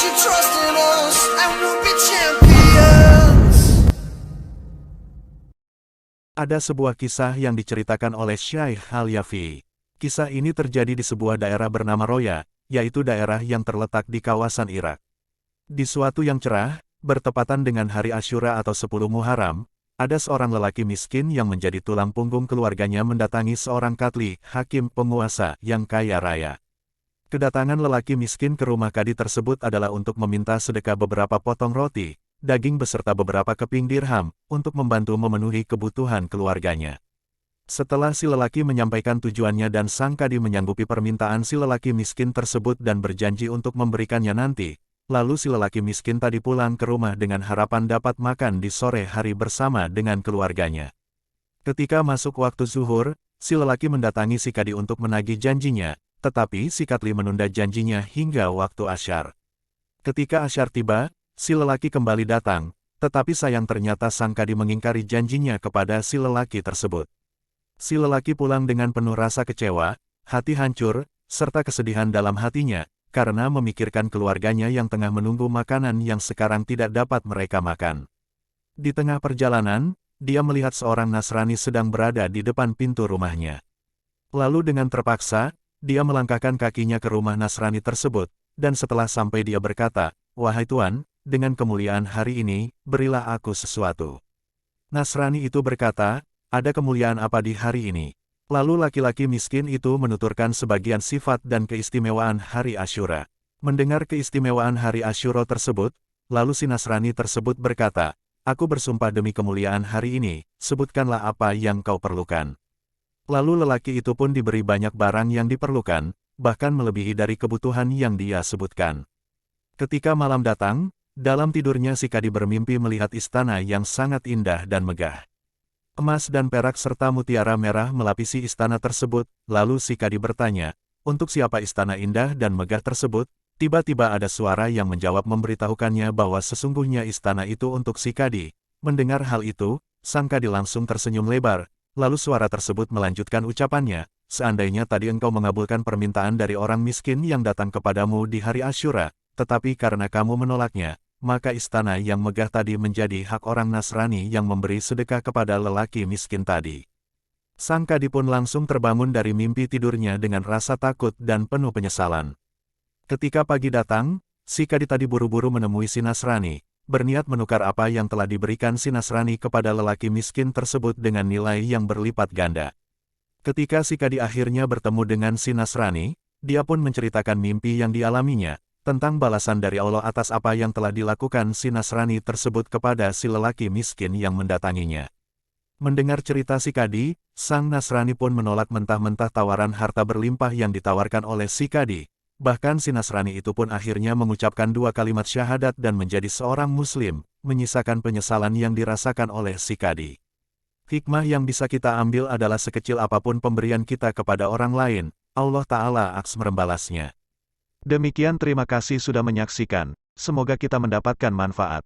you trust in us and we'll be champions. Ada sebuah kisah yang diceritakan oleh Syaikh Al-Yafi. Kisah ini terjadi di sebuah daerah bernama Roya, yaitu daerah yang terletak di kawasan Irak. Di suatu yang cerah, bertepatan dengan hari Asyura atau 10 Muharram, ada seorang lelaki miskin yang menjadi tulang punggung keluarganya mendatangi seorang katli, hakim penguasa yang kaya raya. Kedatangan lelaki miskin ke rumah kadi tersebut adalah untuk meminta sedekah beberapa potong roti, daging beserta beberapa keping dirham, untuk membantu memenuhi kebutuhan keluarganya. Setelah si lelaki menyampaikan tujuannya dan sang kadi menyanggupi permintaan si lelaki miskin tersebut dan berjanji untuk memberikannya nanti, lalu si lelaki miskin tadi pulang ke rumah dengan harapan dapat makan di sore hari bersama dengan keluarganya. Ketika masuk waktu zuhur, si lelaki mendatangi si kadi untuk menagih janjinya, tetapi si katli menunda janjinya hingga waktu asyar. Ketika asyar tiba, si lelaki kembali datang, tetapi sayang ternyata sang kadi mengingkari janjinya kepada si lelaki tersebut. Si lelaki pulang dengan penuh rasa kecewa, hati hancur, serta kesedihan dalam hatinya, karena memikirkan keluarganya yang tengah menunggu makanan yang sekarang tidak dapat mereka makan. Di tengah perjalanan, dia melihat seorang Nasrani sedang berada di depan pintu rumahnya. Lalu dengan terpaksa, dia melangkahkan kakinya ke rumah Nasrani tersebut, dan setelah sampai dia berkata, "Wahai Tuan, dengan kemuliaan hari ini, berilah aku sesuatu." Nasrani itu berkata, "Ada kemuliaan apa di hari ini?" Lalu laki-laki miskin itu menuturkan sebagian sifat dan keistimewaan hari Asyura. Mendengar keistimewaan hari Asyura tersebut, lalu si Nasrani tersebut berkata, "Aku bersumpah demi kemuliaan hari ini, sebutkanlah apa yang kau perlukan." Lalu lelaki itu pun diberi banyak barang yang diperlukan, bahkan melebihi dari kebutuhan yang dia sebutkan. Ketika malam datang, dalam tidurnya si kadi bermimpi melihat istana yang sangat indah dan megah. Emas dan perak serta mutiara merah melapisi istana tersebut, lalu si kadi bertanya, "Untuk siapa istana indah dan megah tersebut?" Tiba-tiba ada suara yang menjawab memberitahukannya bahwa sesungguhnya istana itu untuk si kadi. Mendengar hal itu, sang kadi langsung tersenyum lebar, lalu suara tersebut melanjutkan ucapannya, "Seandainya tadi engkau mengabulkan permintaan dari orang miskin yang datang kepadamu di hari Asyura, tetapi karena kamu menolaknya, maka istana yang megah tadi menjadi hak orang Nasrani yang memberi sedekah kepada lelaki miskin tadi." Sang kadi pun langsung terbangun dari mimpi tidurnya dengan rasa takut dan penuh penyesalan. Ketika pagi datang, si kadi tadi buru-buru menemui si Nasrani, berniat menukar apa yang telah diberikan si Nasrani kepada lelaki miskin tersebut dengan nilai yang berlipat ganda. Ketika si kadi akhirnya bertemu dengan si Nasrani, dia pun menceritakan mimpi yang dialaminya, tentang balasan dari Allah atas apa yang telah dilakukan si Nasrani tersebut kepada si lelaki miskin yang mendatanginya. Mendengar cerita si kadi, sang Nasrani pun menolak mentah-mentah tawaran harta berlimpah yang ditawarkan oleh si kadi. Bahkan si Nasrani itu pun akhirnya mengucapkan 2 kalimat syahadat dan menjadi seorang muslim, menyisakan penyesalan yang dirasakan oleh si kadi. Hikmah yang bisa kita ambil adalah sekecil apapun pemberian kita kepada orang lain, Allah Ta'ala akan membalasnya. Demikian, terima kasih sudah menyaksikan, semoga kita mendapatkan manfaat.